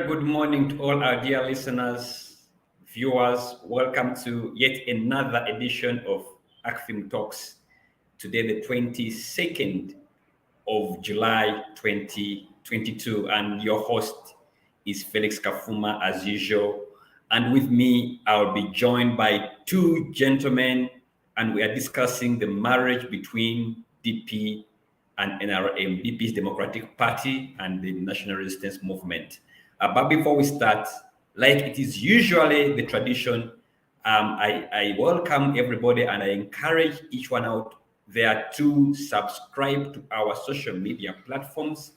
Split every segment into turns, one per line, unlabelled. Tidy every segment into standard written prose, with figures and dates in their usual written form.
good morning to all our dear listeners, viewers. Welcome to yet another edition of Acfim Talks. Today, the 22nd of July 2022, and your host is Felix Kafuma as usual. And with me, I'll be joined by two gentlemen, and we are discussing the marriage between DP and NRM, DP's Democratic Party and the National Resistance Movement. But before we start, like it is usually the tradition, I welcome everybody and I encourage each one out there to subscribe to our social media platforms.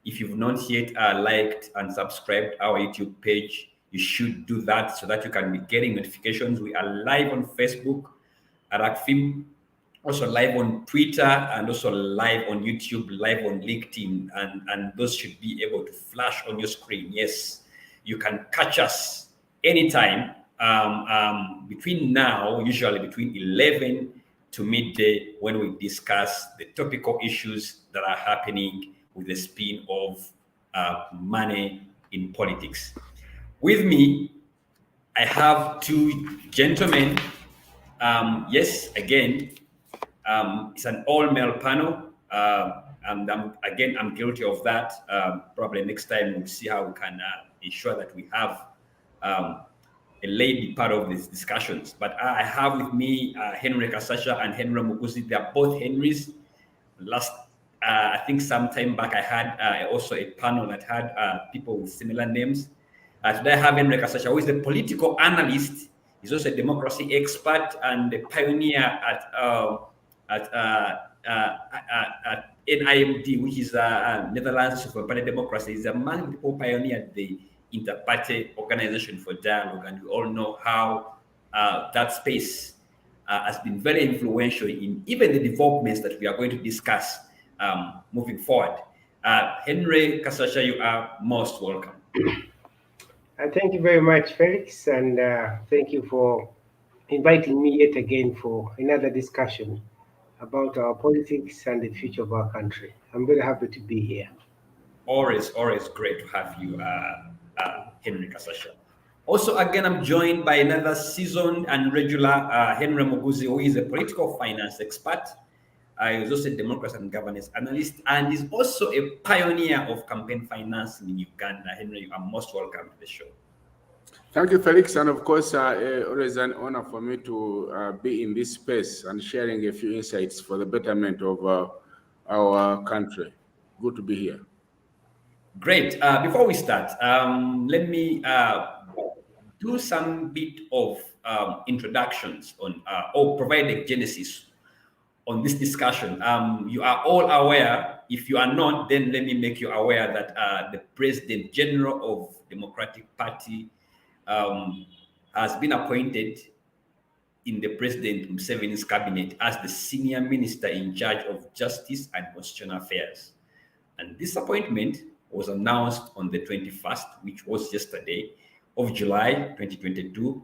If you've not yet liked and subscribed our YouTube page, you should do that so that you can be getting notifications. We are live on Facebook at Acfim, also live on Twitter, and also live on YouTube, live on LinkedIn, and those should be able to flash on your screen. Yes, you can catch us anytime between now, usually between 11 to midday, when we discuss the topical issues that are happening with the spin of money in politics. With me, I have two gentlemen. Yes, again, it's an all-male panel, and I'm guilty of that. Probably next time we'll see how we can ensure that we have a lady part of these discussions. But I have with me Henry Kasasha and Henry Muguzi. They are both Henrys. I think some time back, I had also a panel that had people with similar names. Today I have Henry Kasasha, who is a political analyst. He's also a democracy expert and a pioneer at NIMD, which is Netherlands for Party Democracy. He's among the people pioneered the Inter-Party Organization for Dialogue, and we all know how that space has been very influential in even the developments that we are going to discuss moving forward. Henry Kasasha, you are most welcome.
Thank you very much, Felix, and thank you for inviting me yet again for another discussion about our politics and the future of our country. I'm very happy to be here.
Always great to have you, Henry Kasasha. Also, again, I'm joined by another seasoned and regular Henry Muguzi, who is a political finance expert. He's also a democracy and governance analyst, and is also a pioneer of campaign financing in Uganda. Henry, you are most welcome to the show.
Thank you, Felix. And of course, always an honor for me to be in this space and sharing a few insights for the betterment of our country. Good to be here.
Great. Before we start, let me do some bit of introductions on, or provide a genesis on this discussion. You are all aware. If you are not, then let me make you aware that the President General of Democratic Party has been appointed in the President Museveni's cabinet as the senior minister in charge of justice and constitutional affairs. And this appointment was announced on the 21st, which was yesterday, of July 2022,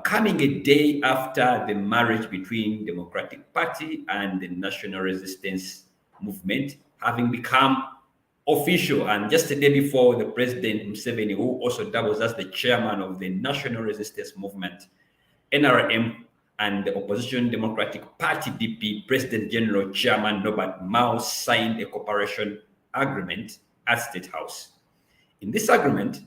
coming a day after the marriage between Democratic Party and the National Resistance Movement having become official. And just the day before, the President Museveni, who also doubles as the chairman of the National Resistance Movement, NRM, and the opposition Democratic Party DP, President General Chairman Norbert Mao, signed a cooperation agreement at State House. In this agreement,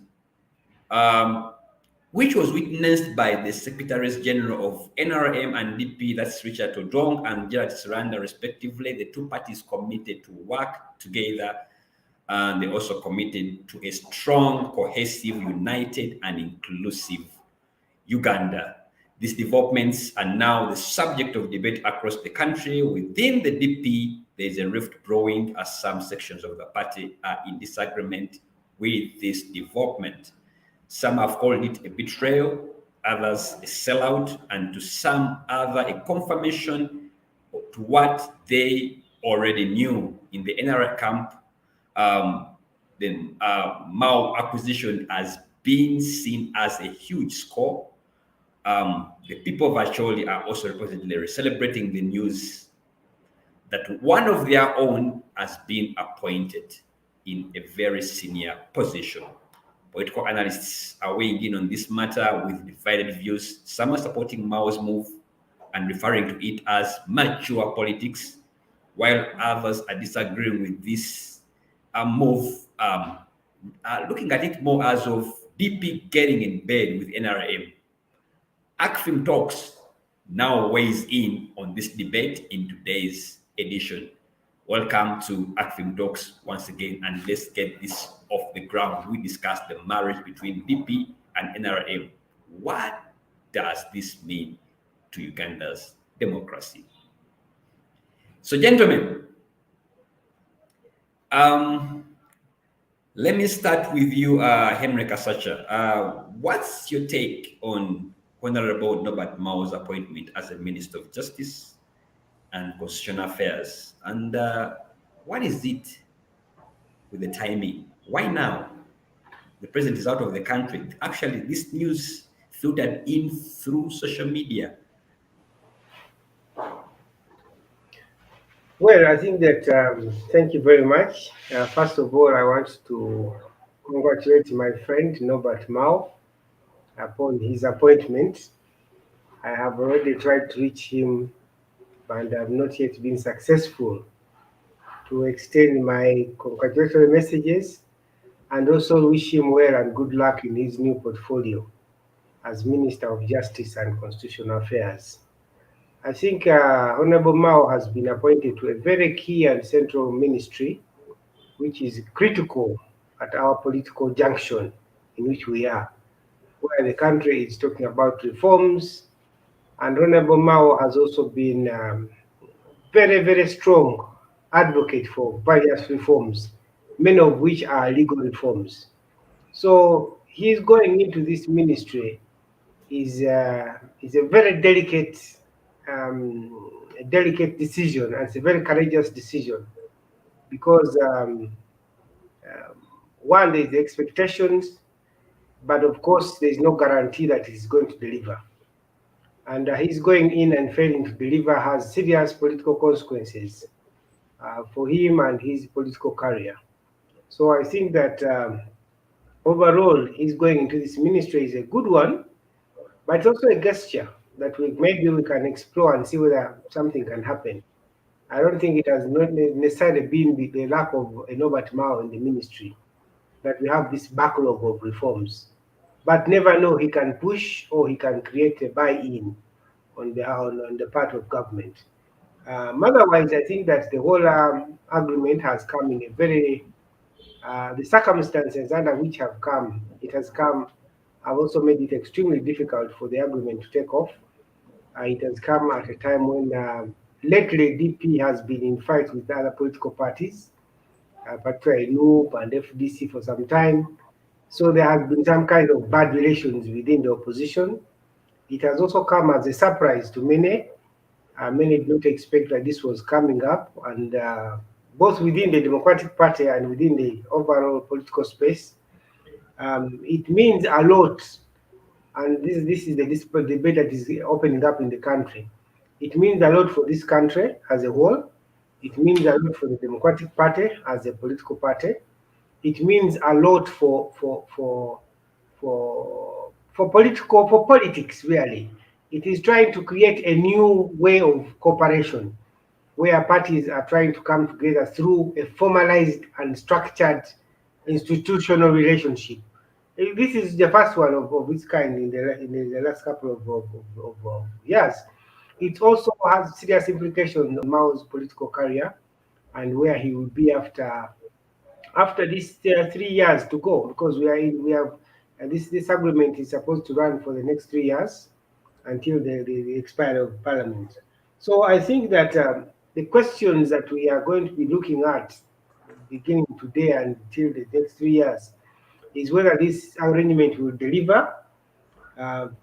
which was witnessed by the Secretaries General of NRM and DP, that's Richard Odong and Gerard Siranda, respectively, the two parties committed to work together, and they also committed to a strong, cohesive, united, and inclusive Uganda. These developments are now the subject of debate across the country. Within the DP, there is a rift brewing as some sections of the party are in disagreement with this development. Some have called it a betrayal, others a sellout, and to some other a confirmation to what they already knew. In the NRM camp, the Mao acquisition has been seen as a huge score. The people of Acholi are also reportedly celebrating the news that one of their own has been appointed in a very senior position. Political analysts are weighing in on this matter with divided views. Some are supporting Mao's move and referring to it as mature politics, while others are disagreeing with this move, looking at it more as of DP getting in bed with NRM. Acfim Talks now weighs in on this debate in today's edition. Welcome to Acfim Talks once again, and let's get this off the ground. We discussed the marriage between DP and NRM. What does this mean to Uganda's democracy? So, gentlemen, let me start with you, Henry Kasacha. What's your take on Honorable Norbert Mao's appointment as a Minister of Justice and Constitutional Affairs? And what is it with the timing? Why now? The president is out of the country. Actually, this news filtered in through social media.
Well, I think that, thank you very much. First of all, I want to congratulate my friend Norbert Mao upon his appointment. I have already tried to reach him and have not yet been successful to extend my congratulatory messages and also wish him well and good luck in his new portfolio as Minister of Justice and Constitutional Affairs. I think Honorable Mao has been appointed to a very key and central ministry, which is critical at our political junction in which we are, where the country is talking about reforms. And Honorable Mao has also been very, very strong advocate for various reforms, many of which are legal reforms. So he's going into this ministry is a very delicate decision, and it's a very courageous decision because one, there's the expectations, but of course there's no guarantee that he's going to deliver. And he's going in and failing to deliver has serious political consequences for him and his political career. So I think that overall, he's going into this ministry is a good one, but it's also a gesture that maybe we can explore and see whether something can happen. I don't think it has not necessarily been the lack of a Norbert Mao in the ministry that we have this backlog of reforms. But never know, he can push or he can create a buy-in on the part of government. Otherwise, I think that the whole agreement has come in a very, the circumstances under which have also made it extremely difficult for the agreement to take off. It has come at a time when lately DP has been in fight with other political parties, particularly NUP and FDC for some time. So there has been some kind of bad relations within the opposition. It has also come as a surprise to many. Many did not expect that this was coming up, and both within the Democratic Party and within the overall political space. It means a lot, and this is the debate that is opening up in the country. It means a lot for this country as a whole. It means a lot for the Democratic Party as a political party. It means a lot for politics, really. It is trying to create a new way of cooperation where parties are trying to come together through a formalized and structured institutional relationship. This is the first one of its kind in the last couple of years. It also has serious implications on Mao's political career and where he will be after this 3 years to go, because this agreement is supposed to run for the next 3 years until the expiry of Parliament. So I think that the questions that we are going to be looking at beginning today until the next 3 years is whether this arrangement will deliver,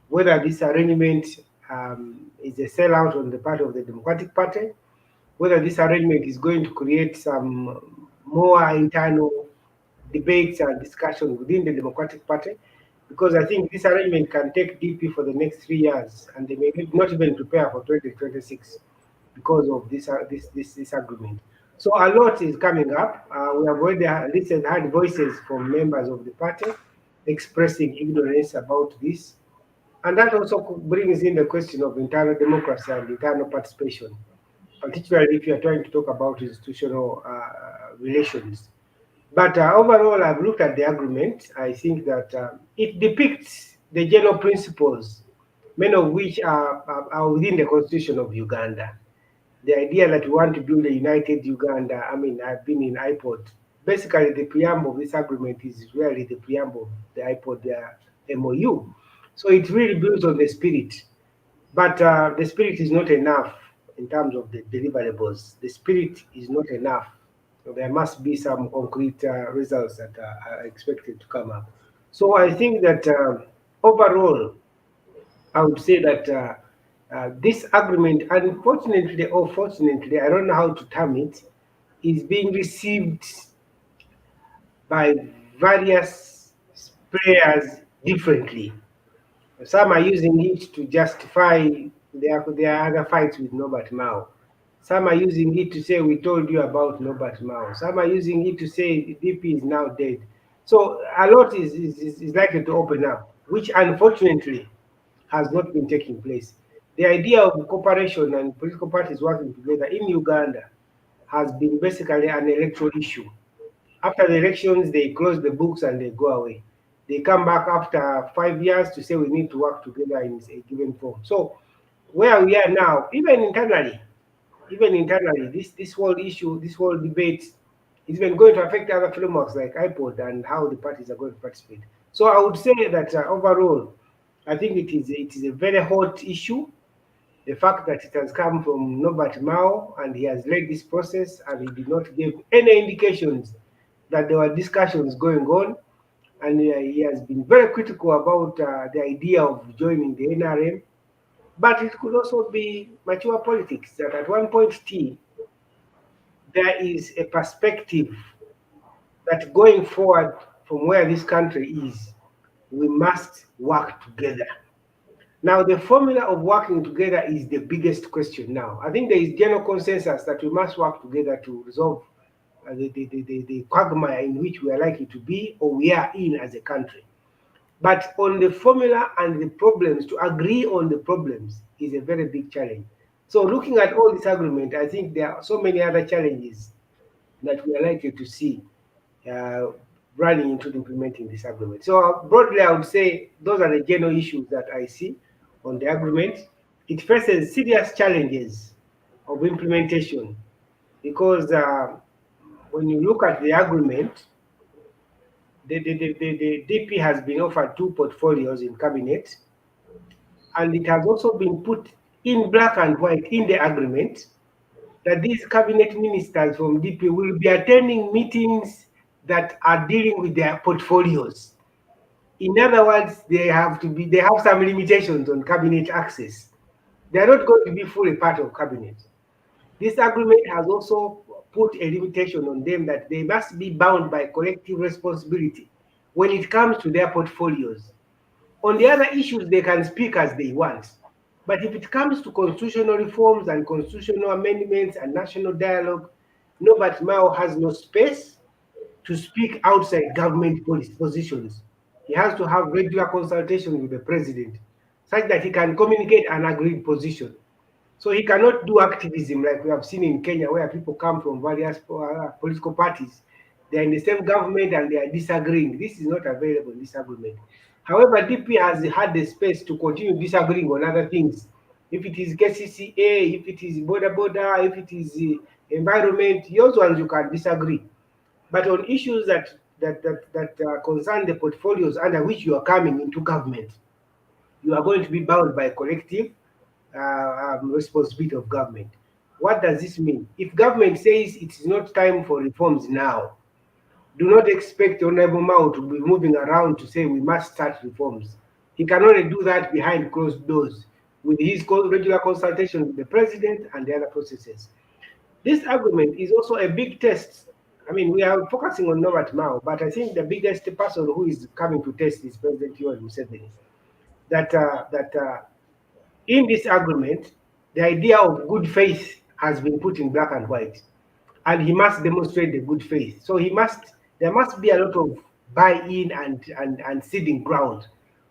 whether this arrangement is a sellout on the part of the Democratic Party, whether this arrangement is going to create some more internal debates and discussion within the Democratic Party, because I think this arrangement can take DP for the next 3 years, and they may not even prepare for 2026 because of this agreement. So a lot is coming up. We have already heard voices from members of the party expressing ignorance about this. And that also brings in the question of internal democracy and internal participation, particularly if you are trying to talk about institutional relations. But overall, I've looked at the agreement. I think that it depicts the general principles, many of which are within the constitution of Uganda. The idea that we want to build a united Uganda, I mean, I've been in IPOD. Basically, the preamble of this agreement is really the preamble of the IPOD MOU. So it really builds on the spirit. But the spirit is not enough in terms of the deliverables. The spirit is not enough. So there must be some concrete results that are expected to come up. So I think that overall, I would say that this agreement, unfortunately or fortunately, I don't know how to term it, is being received by various players differently. Some are using it to justify their other fights with Norbert Mao. Some are using it to say, we told you about Norbert Mao. Some are using it to say DP is now dead. So a lot is likely to open up, which unfortunately has not been taking place. The idea of cooperation and political parties working together in Uganda has been basically an electoral issue. After the elections, they close the books and they go away. They come back after 5 years to say we need to work together in a given form. So where we are now, even internally, this whole issue, this whole debate is even going to affect other frameworks like IPOD and how the parties are going to participate. So I would say that overall, I think it is a very hot issue. The fact that it has come from Norbert Mao and he has led this process and he did not give any indications that there were discussions going on, and he has been very critical about the idea of joining the NRM. But it could also be mature politics that at one point T, there is a perspective that going forward from where this country is, we must work together. Now, the formula of working together is the biggest question now. I think there is general consensus that we must work together to resolve the quagmire in which we are likely to be or we are in as a country. But on the formula and the problems, to agree on the problems is a very big challenge. So looking at all this agreement, I think there are so many other challenges that we are likely to see uh, running into implementing this agreement. So broadly, I would say those are the general issues that I see on the agreement. It faces serious challenges of implementation because when you look at the agreement, the DP has been offered 2 portfolios in cabinet, and it has also been put in black and white in the agreement that these cabinet ministers from DP will be attending meetings that are dealing with their portfolios. In other words, they have some limitations on cabinet access. They are not going to be fully part of cabinet. This agreement has also put a limitation on them that they must be bound by collective responsibility when it comes to their portfolios. On the other issues, they can speak as they want. But if it comes to constitutional reforms and constitutional amendments and national dialogue, Norbert Mao has no space to speak outside government positions. He has to have regular consultation with the president such that he can communicate an agreed position. So he cannot do activism like we have seen in Kenya, where people come from various political parties. They're in the same government and they are disagreeing. This is not available in this agreement. However, DP has had the space to continue disagreeing on other things. If it is KCCA, if it is border, if it is environment, those ones you can disagree. But on issues that concern the portfolios under which you are coming into government, you are going to be bound by collective responsibility of government. What does this mean? If government says it is not time for reforms now, do not expect Honorable Mao to be moving around to say we must start reforms. He can only do that behind closed doors with his regular consultation with the president and the other processes. This agreement is also a big test. I mean, we are focusing on Norbert Mao, but I think the biggest person who is coming to test is President Yoweri Museveni. That in this agreement, the idea of good faith has been put in black and white, and he must demonstrate the good faith. So there must be a lot of buy-in and ceding ground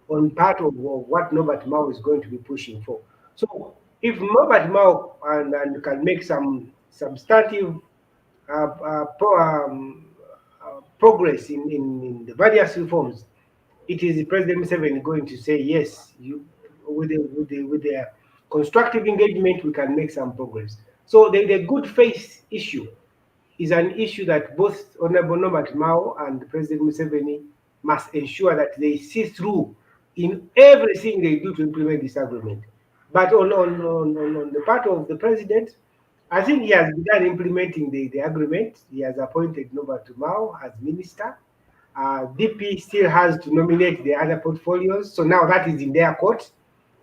on part of what Norbert Mao is going to be pushing for. So if Norbert Mao and can make some substantive progress in the various reforms, it is President Museveni going to say yes. With the constructive engagement, we can make some progress. So the good faith issue is an issue that both Honorable Norbert Mao and President Museveni must ensure that they see through in everything they do to implement this agreement. But on the part of the president, I think he has begun implementing the agreement. He has appointed Norbert Mao as minister. DP still has to nominate the other portfolios. So now that is in their court.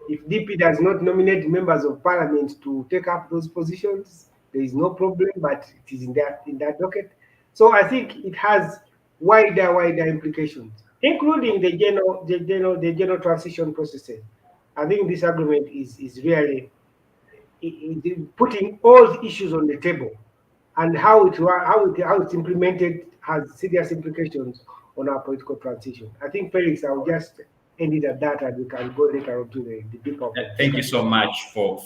If DP does not nominate members of parliament to take up those positions, there is no problem, but it is in that docket. So I think it has wider implications, including the general transition processes. I think this agreement is really putting all the issues on the table, and how it's implemented has serious implications on our political transition. I think, Felix, I'll just end it at that, and we can go later on to the deeper.
Thank you so much for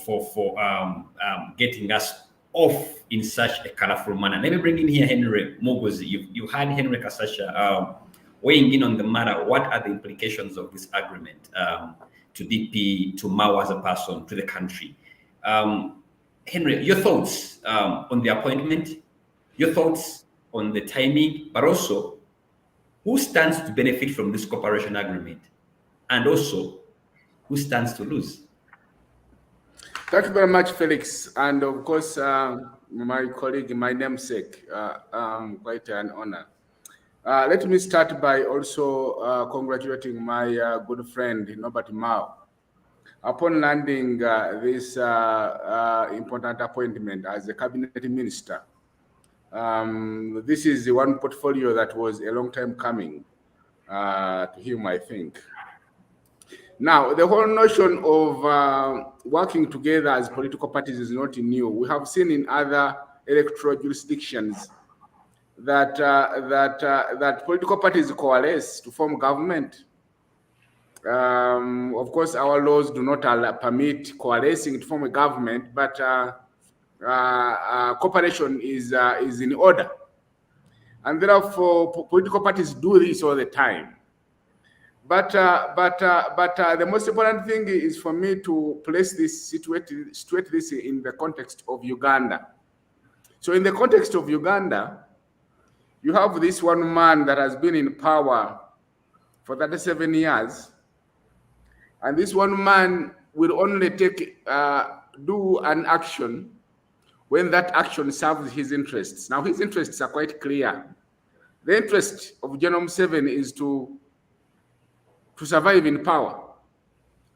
getting us off in such a colorful manner. Let me bring in here Henry Mugozi. You had Henry Kasasha weighing in on the matter. What are the implications of this agreement to DP, to Mao as a person, to the country? Henry, your thoughts on the appointment, your thoughts on the timing, but also who stands to benefit from this cooperation agreement, and also who stands to lose?
Thank you very much, Felix. And of course, my colleague, my namesake, quite an honor. Let me start by also congratulating my good friend, Norbert Mao, upon landing this important appointment as a cabinet minister. This is one portfolio that was a long time coming to him, I think. Now, the whole notion of working together as political parties is not new. We have seen in other electoral jurisdictions that that political parties coalesce to form government. Of course, our laws do not permit coalescing to form a government, but cooperation is in order, and therefore political parties do this all the time. But the most important thing is for me to place this, situate this in the context of Uganda. So in the context of Uganda, you have this one man that has been in power for 37 years, and this one man will only do an action when that action serves his interests. Now, his interests are quite clear. The interest of General Museveni is to survive in power,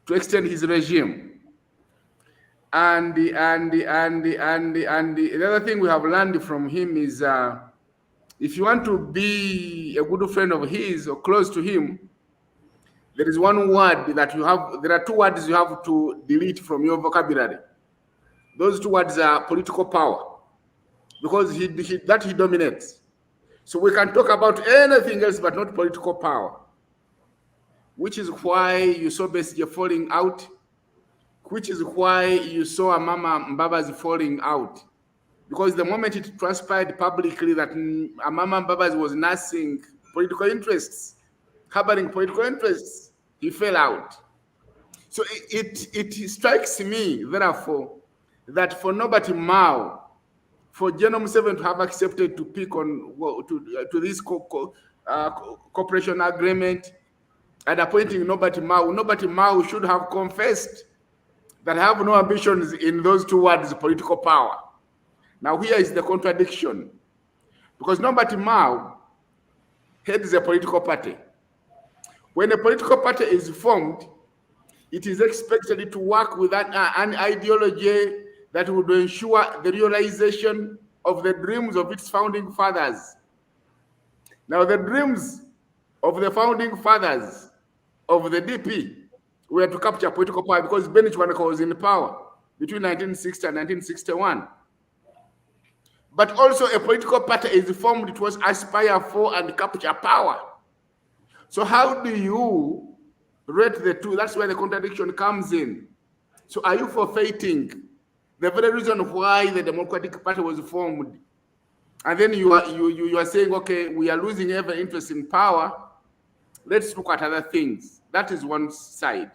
to extend his regime. And the other thing we have learned from him is if you want to be a good friend of his or close to him, there is one word that you have, there are two words you have to delete from your vocabulary. Those two words are political power, because he dominates. So we can talk about anything else but not political power, which is why you saw Besigye falling out, which is why you saw Amama Mbabazi falling out. Because the moment it transpired publicly that Amama Mbabazi was nursing political interests, harboring political interests, he fell out. So it strikes me, therefore, that for Norbert Mao, for General Museveni to have accepted to pick on to this cooperation agreement and appointing Norbert Mao should have confessed that I have no ambitions in those two words, political power. Now here is the contradiction, because Norbert Mao heads a political party. When a political party is formed, it is expected to work with an ideology that would ensure the realization of the dreams of its founding fathers. Now, the dreams of the founding fathers of the DP were to capture political power, because Benny Chwanaka was in power between 1960 and 1961. But also a political party is formed to aspire for and capture power. So how do you rate the two? That's where the contradiction comes in. So are you forfeiting the very reason why the Democratic Party was formed? And then you are saying, okay, we are losing every interest in power. Let's look at other things. That is one side.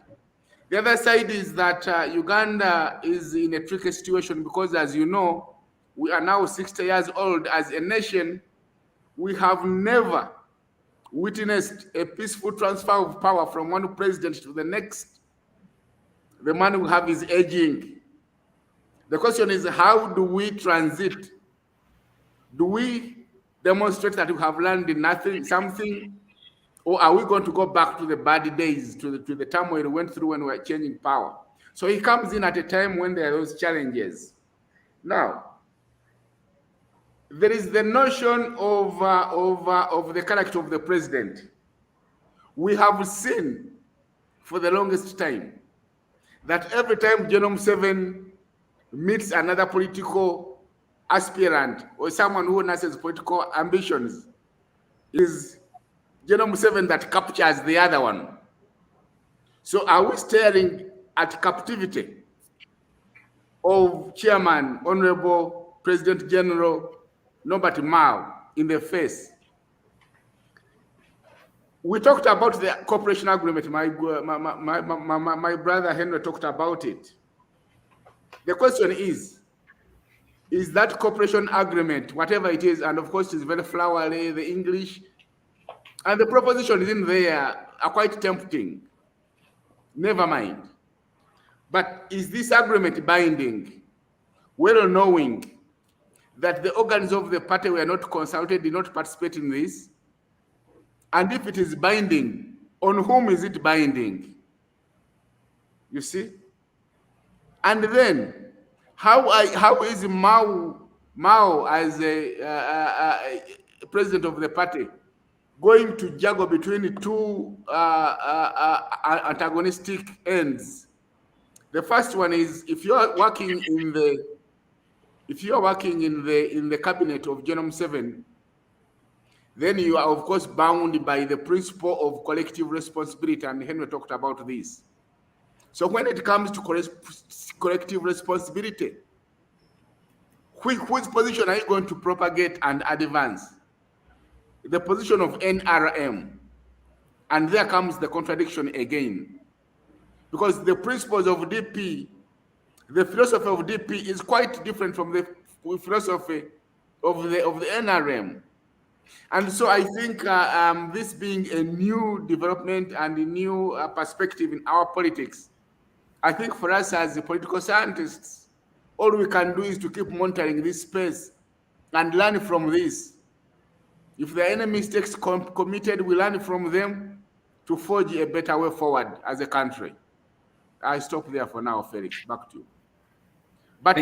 The other side is that Uganda is in a tricky situation because, as you know, we are now 60 years old as a nation. We have never witnessed a peaceful transfer of power from one president to the next. The man we have is aging. The question is, how do we transit? Do we demonstrate that we have learned nothing, something, or are we going to go back to the bad days, to the turmoil we went through when we were changing power? So he comes in at a time when there are those challenges. Now, there is the notion of the character of the president. We have seen for the longest time that every time Genome 7 meets another political aspirant or someone who nurses political ambitions, is Genome 7 that captures the other one. So are we staring at captivity of Chairman, Honorable President General Norbert Mao in the face? We talked about the cooperation agreement. My brother Henry talked about it. The question is that cooperation agreement, whatever it is, and of course it's very flowery, the English, and the propositions in there are quite tempting. Never mind. But is this agreement binding? Well knowing that the organs of the party were not consulted, did not participate in this. And if it is binding, on whom is it binding? You see? And then, how is Mao as a president of the party going to juggle between two antagonistic ends? The first one is, if you are working in the cabinet of Genome 7, then you are of course bound by the principle of collective responsibility, and Henry talked about this. So when it comes to collective responsibility, which position are you going to propagate and advance? The position of NRM. And there comes the contradiction again. Because the principles of DP, the philosophy of DP is quite different from the philosophy of the NRM. And so I think this being a new development and a new perspective in our politics, I think for us as political scientists, all we can do is to keep monitoring this space and learn from this. If there are any mistakes committed, we learn from them to forge a better way forward as a country. I stop there for now, Felix. Back to you. But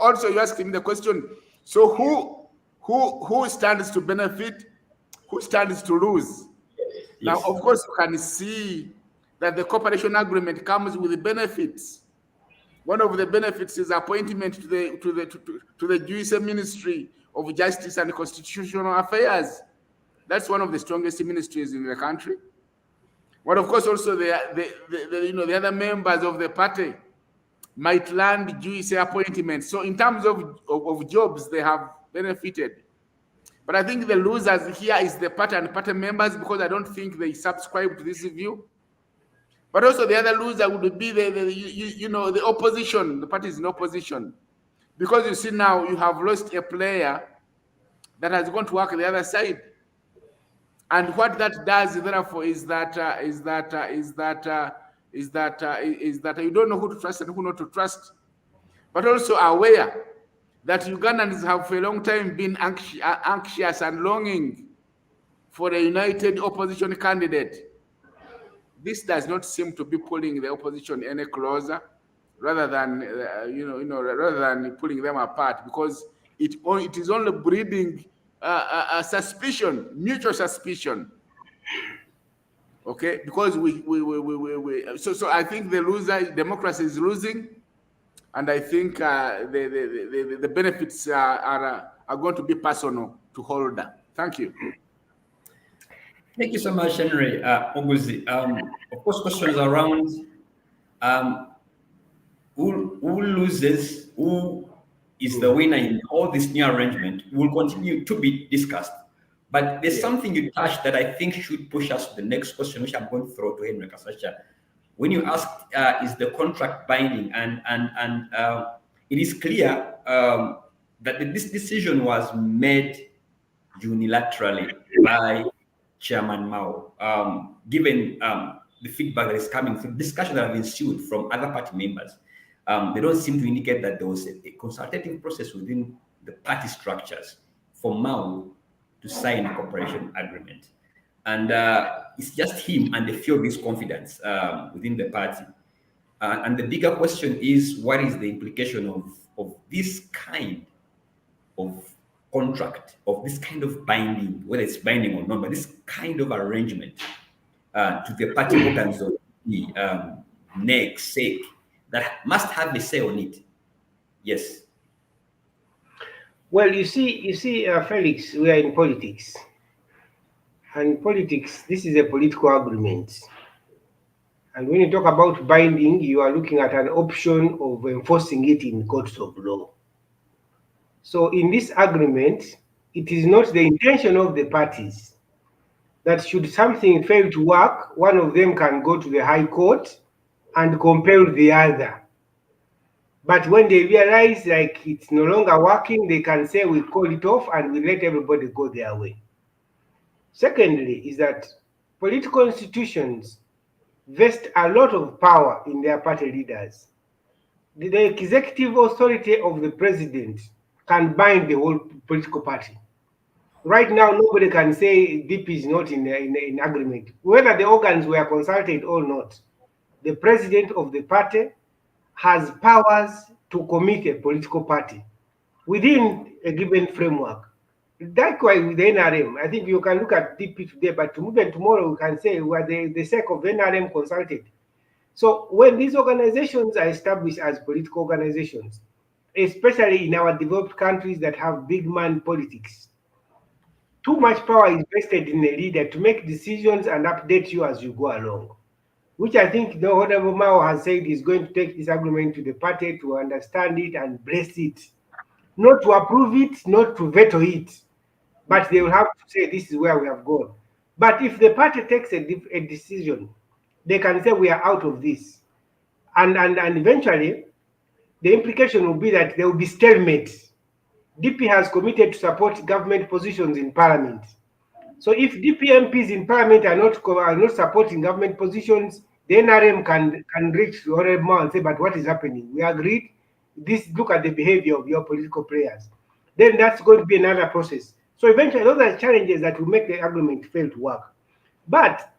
also you asked me the question, so who stands to benefit? Who stands to lose? Yes. Now, of course, you can see that the cooperation agreement comes with benefits. One of the benefits is appointment to the Jewish Ministry of Justice and Constitutional Affairs. That's one of the strongest ministries in the country. But of course, also the other members of the party might land Jewish appointments. So in terms of jobs, they have benefited. But I think the losers here is the party and party members, because I don't think they subscribe to this view. But also the other loser would be the opposition. The party is in opposition. Because you see now you have lost a player that has gone to work the other side. And what that does, therefore, is that you don't know who to trust and who not to trust. But also aware that Ugandans have for a long time been anxious and longing for a united opposition candidate. This does not seem to be pulling the opposition any closer, rather than pulling them apart, because it is only breeding a suspicion, mutual suspicion. Okay, because so I think the loser, democracy is losing, and I think the benefits are going to be personal to Holder. Thank you.
Thank you so much, Henry. Oguzi. Of course, questions around um, who loses, who is the winner in all this new arrangement will continue to be discussed. But there's something you touched that I think should push us to the next question, which I'm going to throw to Henry Kasacha. When you asked, is the contract binding? And it is clear that this decision was made unilaterally by Chairman Mao, given the feedback that is coming through discussion that have ensued from other party members. They don't seem to indicate that there was a consultative process within the party structures for Mao to sign a cooperation agreement. And it's just him and a few of his confidants within the party. And the bigger question is, what is the implication of this kind of contract, of this kind of binding, whether it's binding or not, but this kind of arrangement to the party organs of the NEC, SEC, that must have a say on it? Yes.
Well, you see, Felix, we are in politics. And politics, this is a political agreement. And when you talk about binding, you are looking at an option of enforcing it in courts of law. So in this agreement, it is not the intention of the parties that should something fail to work, one of them can go to the High Court and compel the other. But when they realize like it's no longer working, they can say we call it off and we let everybody go their way. Secondly, is that political institutions vest a lot of power in their party leaders. The executive authority of the president can bind the whole political party. Right now, nobody can say DP is not in agreement. Whether the organs were consulted or not, the president of the party has powers to commit a political party within a given framework. Likewise with the NRM, I think you can look at DP today, but even tomorrow we can say were the sake of NRM consulted. So when these organizations are established as political organizations, especially in our developed countries that have big man politics, too much power is vested in a leader to make decisions and update you as you go along, which I think the Honorable Mao has said is going to take this agreement to the party to understand it and bless it, not to approve it, not to veto it, but they will have to say this is where we have gone. But if the party takes a decision, they can say we are out of this. And eventually, the implication will be that there will be stalemate. DP has committed to support government positions in parliament. So if DP MPs in parliament are not supporting government positions, the NRM can reach the Honorable Mao and say, but what is happening? We agreed. Look at the behavior of your political players. Then that's going to be another process. So eventually, those are challenges that will make the agreement fail to work. But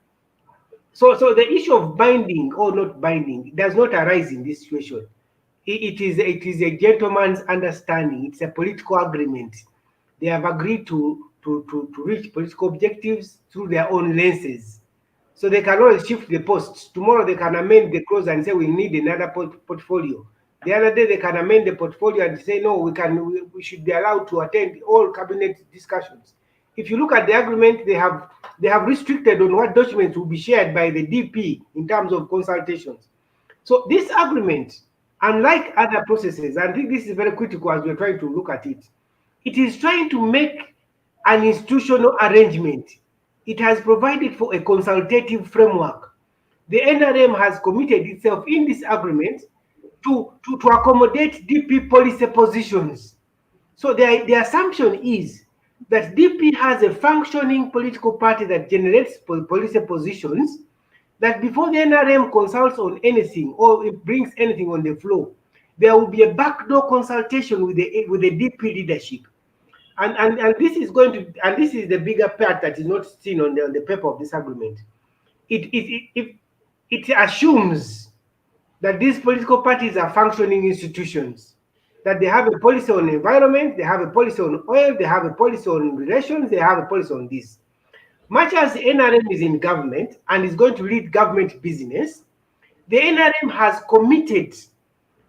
so the issue of binding or not binding does not arise in this situation. It is a gentleman's understanding. It's a political agreement. They have agreed to reach political objectives through their own lenses. So they can always shift the posts. Tomorrow they can amend the clause and say we need another portfolio. The other day they can amend the portfolio and say no, we should be allowed to attend all cabinet discussions. If you look at the agreement, they have restricted on what documents will be shared by the DP in terms of consultations. So this agreement, unlike other processes, I think this is very critical as we're trying to look at it, it is trying to make an institutional arrangement. It has provided for a consultative framework. The NRM has committed itself in this agreement to accommodate DP policy positions. So the assumption is that DP has a functioning political party that generates policy positions, that before the NRM consults on anything or it brings anything on the floor, there will be a backdoor consultation with the DP leadership. And this is going to, and this is the bigger part that is not seen on the paper of this agreement. It assumes that these political parties are functioning institutions, that they have a policy on environment, they have a policy on oil, they have a policy on relations, they have a policy on this. Much as the NRM is in government and is going to lead government business, the NRM has committed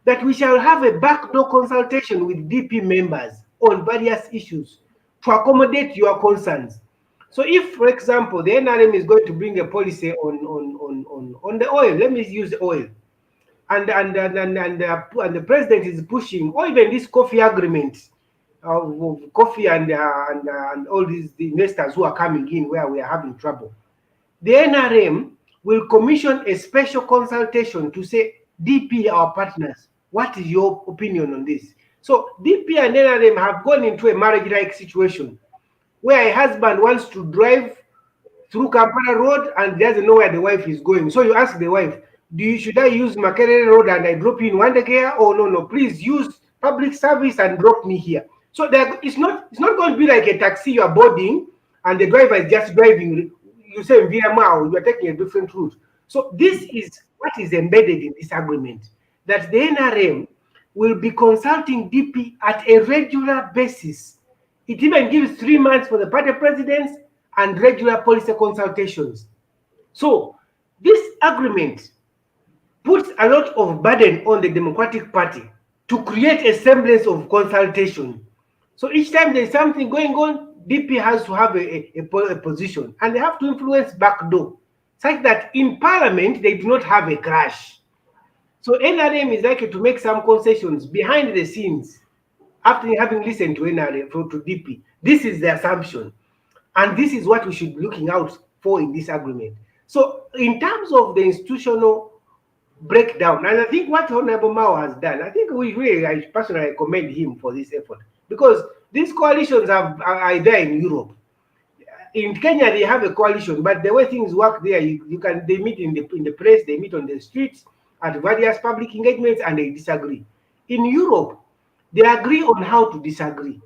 that we shall have a backdoor consultation with DP members on various issues to accommodate your concerns. So if, for example, the NRM is going to bring a policy on the oil, let me use oil, and the president is pushing, or even this coffee agreement of coffee and all these the investors who are coming in where we are having trouble, the NRM will commission a special consultation to say, DP, our partners, what is your opinion on this? So DP and NRM have gone into a marriage-like situation where a husband wants to drive through Kampala Road and doesn't know where the wife is going. So you ask the wife, should I use Makerere Road and I drop you in Wandegea? Oh, no, please use public service and drop me here. So it's not going to be like a taxi you are boarding and the driver is just driving. You say via Mao, you are taking a different route. So this is what is embedded in this agreement, that the NRM will be consulting DP at a regular basis. It even gives 3 months for the party presidents and regular policy consultations. So this agreement puts a lot of burden on the Democratic Party to create a semblance of consultation. So each time there's something going on, DP has to have a position, and they have to influence backdoor, such that in Parliament they do not have a clash. So NRM is likely to make some concessions behind the scenes after having listened to NRM, to DP. This is the assumption. And this is what we should be looking out for in this agreement. So in terms of the institutional breakdown, and I think what Honorable Mao has done, I think I personally commend him for this effort, because these coalitions are there in Europe. In Kenya, they have a coalition, but the way things work there, they meet in the press, they meet on the streets at various public engagements, and they disagree. In Europe, they agree on how to disagree.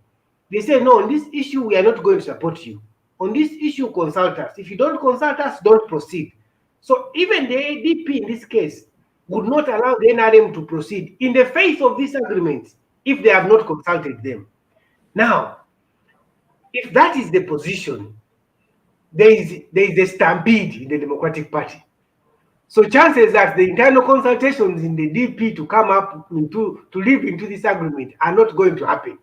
They say, no, on this issue, we are not going to support you. On this issue, consult us. If you don't consult us, don't proceed. So even the ADP in this case would not allow the NRM to proceed in the face of this agreement if they have not consulted them. Now, if that is the position, there is a stampede in the Democratic Party. So chances that the internal consultations in the DP to come up to live into this agreement are not going to happen.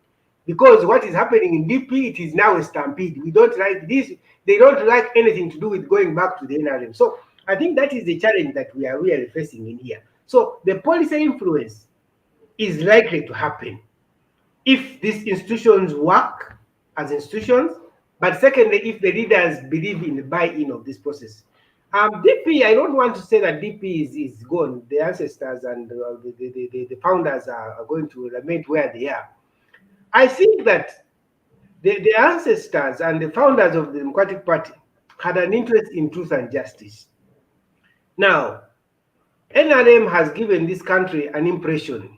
Because what is happening in DP, it is now a stampede. We don't like this. They don't like anything to do with going back to the NRM. So I think that is the challenge that we are really facing in here. So the policy influence is likely to happen if these institutions work as institutions, but secondly, if the leaders believe in the buy-in of this process. DP, I don't want to say that DP is gone. The ancestors and the founders are going to remain where they are. I think that the ancestors and the founders of the Democratic Party had an interest in truth and justice. Now, NRM has given this country an impression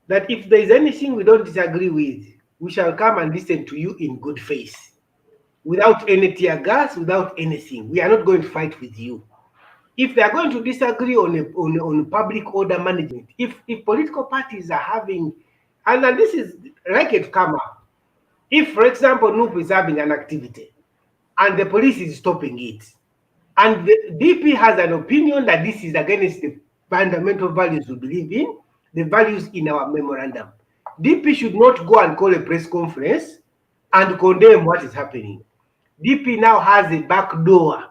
that if there is anything we don't disagree with, we shall come and listen to you in good faith, without any tear gas, without anything. We are not going to fight with you. If they are going to disagree on public order management, if political parties are having, and this is likely to come up, if, for example, NUP is having an activity and the police is stopping it, and the DP has an opinion that this is against the fundamental values we believe in, the values in our memorandum, DP should not go and call a press conference and condemn what is happening. DP now has a back door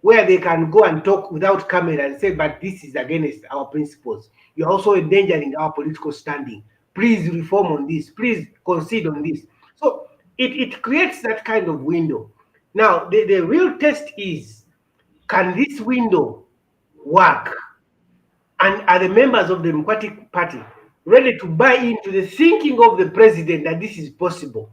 where they can go and talk without camera and say, but this is against our principles. You're also endangering our political standing. Please reform on this. Please concede on this. So it creates that kind of window. Now, the real test is, can this window work? And are the members of the Democratic Party ready to buy into the thinking of the president that this is possible?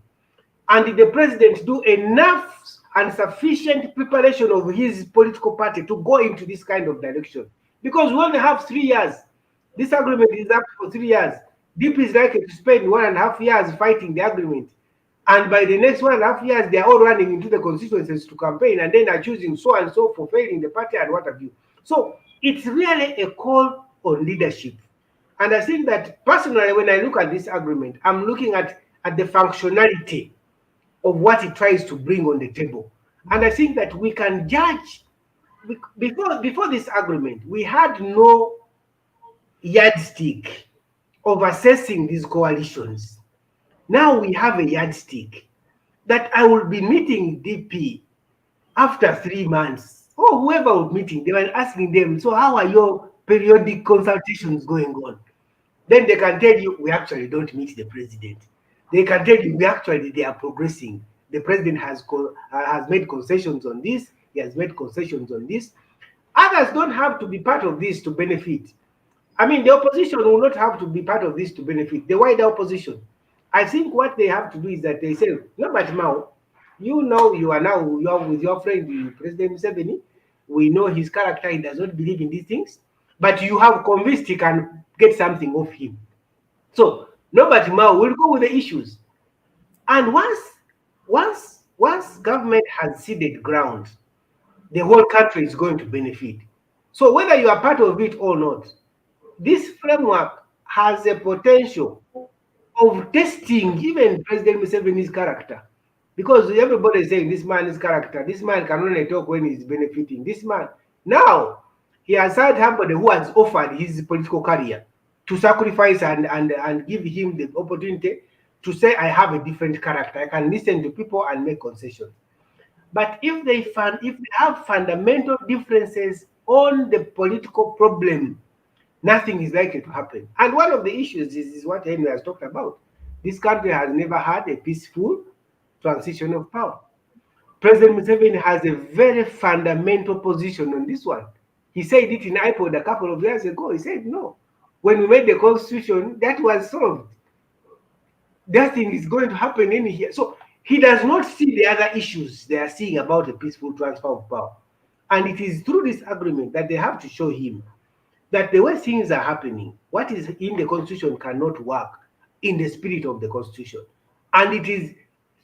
And did the president do enough and sufficient preparation of his political party to go into this kind of direction? Because we only have 3 years. This agreement is up for 3 years. DP is likely to spend 1.5 years fighting the agreement. And by the next 1.5 years, they are all running into the constituencies to campaign, and then are choosing so and so for failing the party and what have you. So it's really a call on leadership. And I think that personally, when I look at this agreement, I'm looking at the functionality of what it tries to bring on the table. And I think that we can judge, before this agreement, we had no yardstick of assessing these coalitions. Now we have a yardstick that I will be meeting DP after 3 months, or whoever was meeting, they were asking them, so how are your periodic consultations going on? Then they can tell you, we actually don't meet the president. They can tell you, they are progressing. The president has made concessions on this. He has made concessions on this. Others don't have to be part of this to benefit. I mean, the opposition will not have to be part of this to benefit. The wider opposition. I think what they have to do is that they say, no, but Mao, you are with your friend, President Museveni. We know his character. He does not believe in these things. But you have convinced he can get something off him. So Nobody Mao will go with the issues. And once government has ceded ground, the whole country is going to benefit. So whether you are part of it or not, this framework has a potential of testing even President Museveni's character. Because everybody is saying this man is character. This man can only talk when he's benefiting. This man. Now, he has had somebody who has offered his political career to sacrifice and give him the opportunity to say, I have a different character. I can listen to people and make concessions. But if they have fundamental differences on the political problem, nothing is likely to happen. And one of the issues is what Henry has talked about. This country has never had a peaceful transition of power. President Museveni has a very fundamental position on this one. He said it in iPod a couple of years ago. He said, no, when we made the constitution, that was solved. Nothing is going to happen in here. So he does not see the other issues they are seeing about a peaceful transfer of power. And it is through this agreement that they have to show him that the way things are happening, what is in the constitution cannot work in the spirit of the constitution. And it is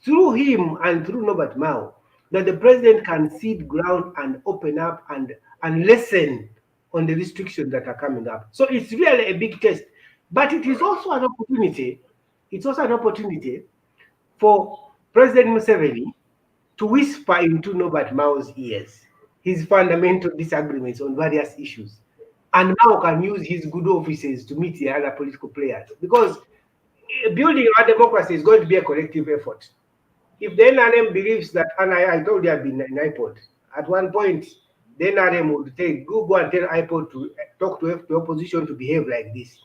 through him and through Norbert Mao that the president can cede ground and open up and listen on the restrictions that are coming up. So it's really a big test. But it is also an opportunity. It's also an opportunity for President Museveni to whisper into Norbert Mao's ears his fundamental disagreements on various issues. And Mao can use his good offices to meet the other political players. Because building our democracy is going to be a collective effort. If the NRM believes that, and I told you I've been in iPod, at one point, the NRM would say, go and tell iPod to talk to the opposition to behave like this.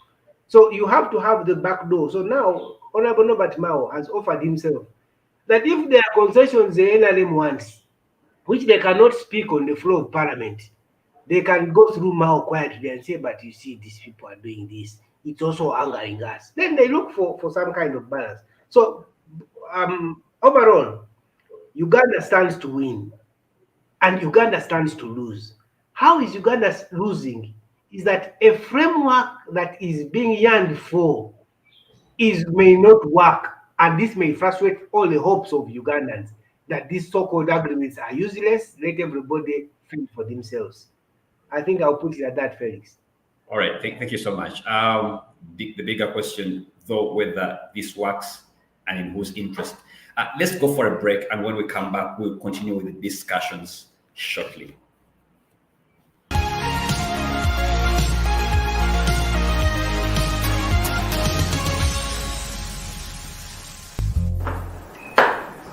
So you have to have the back door. So now, Honorable Norbert Mao has offered himself that if there are concessions the NRM wants, which they cannot speak on the floor of Parliament, they can go through Mao quietly and say, but you see, these people are doing this. It's also angering us. Then they look for some kind of balance. So overall, Uganda stands to win and Uganda stands to lose. How is Uganda losing? Is that a framework that is being yearned for may not work, and this may frustrate all the hopes of Ugandans that these so-called agreements are useless. Let everybody feel for themselves. I think I'll put it at that, Felix.
All right, thank you so much. The bigger question, though, whether this works and in whose interest. Let's go for a break, and when we come back, we'll continue with the discussions shortly.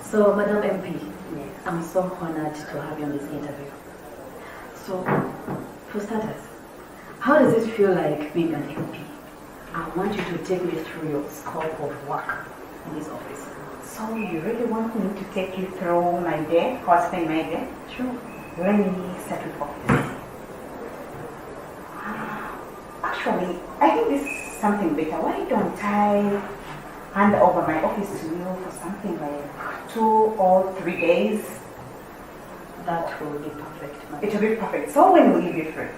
So, Madam MP, I'm so honored to have you on this interview. So, for starters, how does it feel like being an MP? I want you to take me through your scope of work in this office.
So you really want me to take you through my day, how I spend my day?
Sure.
Let me start with office. Actually, I think this is something better. Why don't I hand over my office to you for something like 2 or 3 days?
That will be perfect.
It will be perfect. So when will you be free?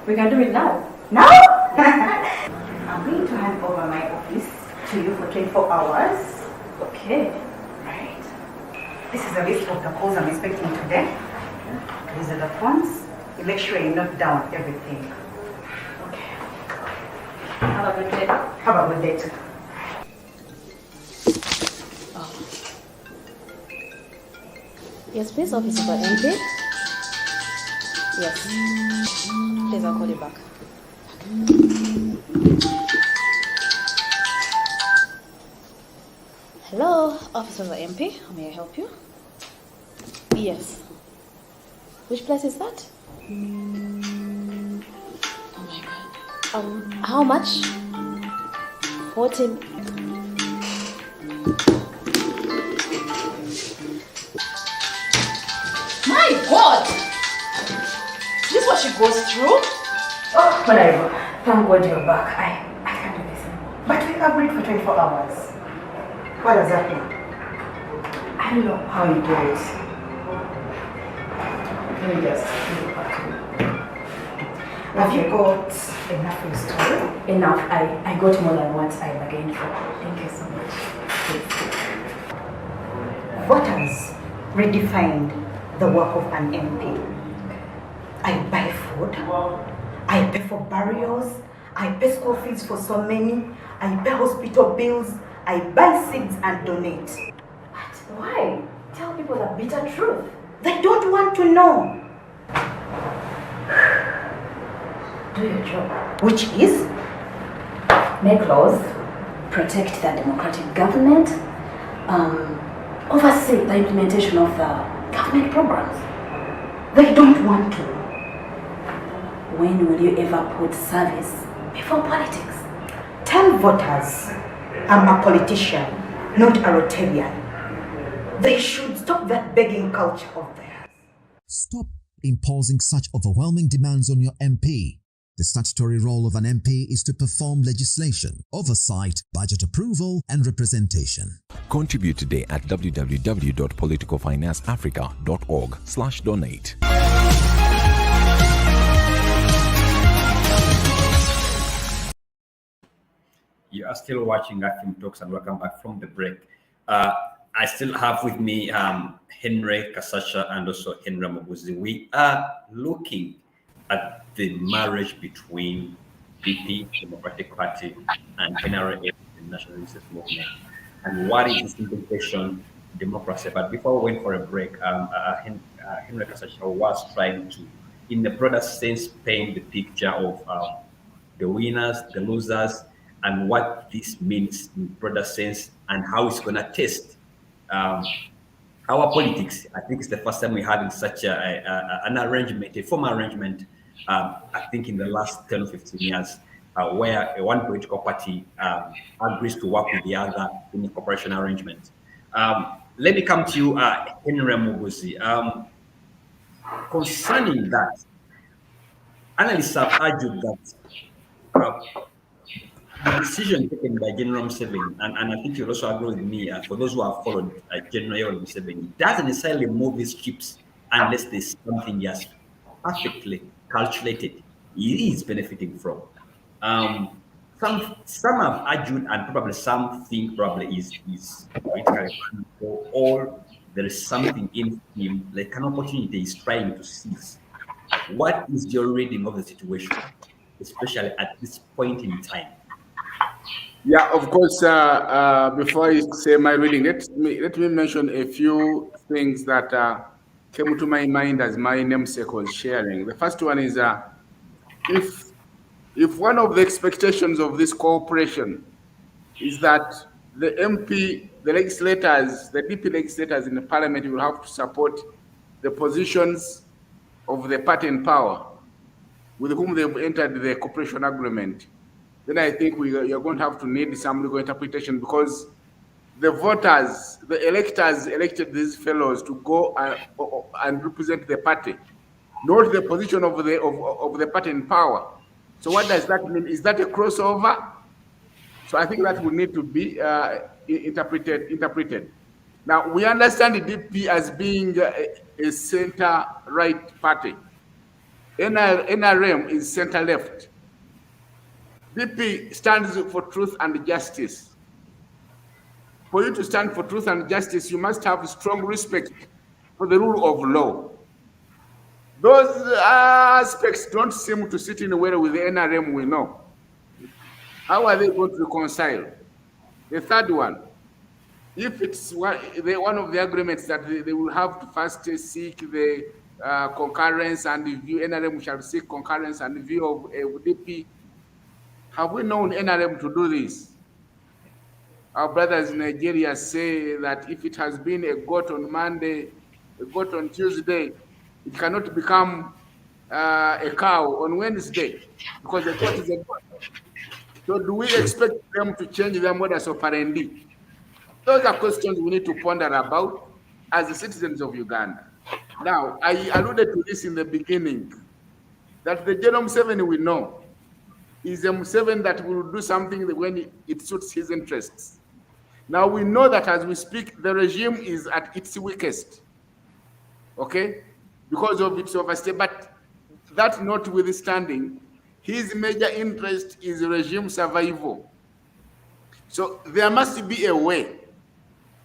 We can do it now.
Now? I'm going to hand over my office to you for 24 hours.
Okay.
Right. This is a list of the calls I'm expecting today. These are the phones. You make sure you note down everything.
Okay. Have a good day.
Have a good day too.
Yes, please, Officer for MP. Yes. Please, I'll call you back. Hello, Officer of the MP. How may I help you? Yes. Which place is that? Oh my God. How much? 40.
My God! Is this what she goes through? Oh, whatever. Thank God you're back. I can't do this anymore. But we agreed for 24 hours. What does that mean? I don't know how you do it. Let me just look back. Have you got enough for your story?
Enough. I got more than what I bargained for. Thank you so much.
Voters redefined the work of an MP. I buy food, I pay for burials, I pay school fees for so many, I pay hospital bills, I buy seeds and donate.
But why? Tell people the bitter truth.
They don't want to know.
Do your job.
Which is?
Make laws, protect the democratic government, oversee the implementation of the government programs.
They don't want to.
When will you ever put service before politics?
Tell voters I'm a politician, not a Rotarian. They should stop that begging culture of theirs.
Stop imposing such overwhelming demands on your MP. The statutory role of an MP is to perform legislation, oversight, budget approval, and representation.
Contribute today at www.politicalfinanceafrica.org/donate.
You are still watching Acfim Talks, and welcome back from the break. I still have with me Henry Kasasha and also Henry Muguzi. We are looking at the marriage between PP, Democratic Party, and NRA, the National Resistance Movement, and what is this implication democracy. But before we went for a break, Henry Kasasha was trying to, in the broader sense, paint the picture of the winners, the losers, and what this means in broader sense, and how it's going to test our politics. I think it's the first time we're having such an arrangement, a formal arrangement, I think in the last 10 or 15 years, where one political party agrees to work with the other in a cooperation arrangement. Let me come to you, Henry Muguzi. Concerning that, analysts have argued that the decision taken by General Museveni, and I think you'll also agree with me, for those who have followed General Museveni, doesn't necessarily move his chips unless there's something he has perfectly calculated he is benefiting from. Some have argued, and probably some think probably is politically or there is something in him, like an opportunity he's trying to seize. What is your reading of the situation, especially at this point in time?
Yeah, of course. Before I say my reading, let me mention a few things that came to my mind as my namesake was sharing. The first one is if one of the expectations of this cooperation is that the MP, the legislators, the DP legislators in the parliament will have to support the positions of the party in power with whom they've entered the cooperation agreement, then I think you're going to have to need some legal interpretation, because the voters, the electors elected these fellows to go and represent the party, not the position of the party in power. So what does that mean? Is that a crossover? So I think that will need to be interpreted. Now, we understand the DP as being a center-right party. NRM is center-left. DP stands for truth and justice. For you to stand for truth and justice, you must have strong respect for the rule of law. Those aspects don't seem to sit in well with the NRM, we know. How are they going to reconcile? The third one, if it's one of the agreements that they will have to first seek the concurrence and review, NRM shall seek concurrence and review of DP. Have we known NRM to do this? Our brothers in Nigeria say that if it has been a goat on Monday, a goat on Tuesday, It cannot become a cow on Wednesday because the court is a court. So do we expect them to change their modus operandi? Those are questions we need to ponder about as the citizens of Uganda. Now, I alluded to this in the beginning, that the General Museveni we know is a Museveni that will do something when it suits his interests. Now, we know that as we speak, the regime is at its weakest, okay, because of its overstay. But that notwithstanding, his major interest is regime survival. So there must be a way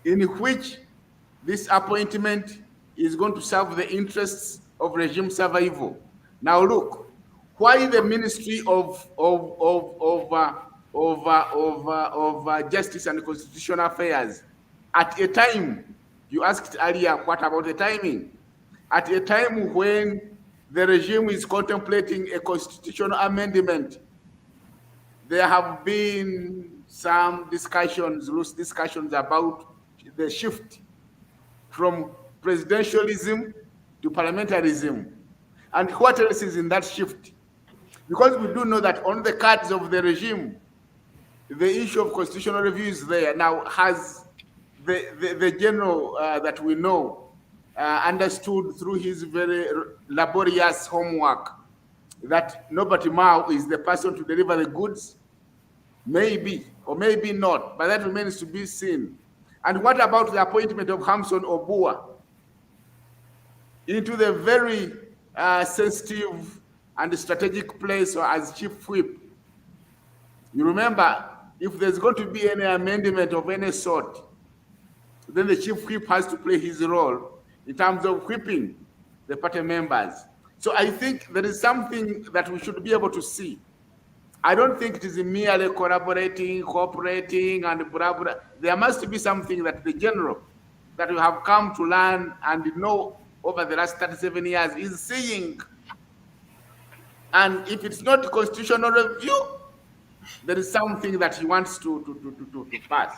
in which this appointment is going to serve the interests of regime survival. Now look, why the Ministry of Justice and Constitutional Affairs at a time, you asked earlier, what about the timing? At a time when the regime is contemplating a constitutional amendment, there have been some discussions, loose discussions about the shift from presidentialism to parliamentarism. And what else is in that shift? Because we do know that on the cards of the regime, the issue of constitutional review is there. Now, has the general that we know understood through his very laborious homework that Nobody Mao is the person to deliver the goods? Maybe, or maybe not, but that remains to be seen. And what about the appointment of Hamson Obua into the very sensitive and strategic place as chief whip? You remember, if there's going to be any amendment of any sort, then the chief whip has to play his role in terms of whipping the party members. So I think there is something that we should be able to see. I don't think it is merely collaborating, cooperating, and blah, blah. There must be something that the general that we have come to learn and know over the last 37 years is seeing. And if it's not constitutional review, there is something that he wants to pass.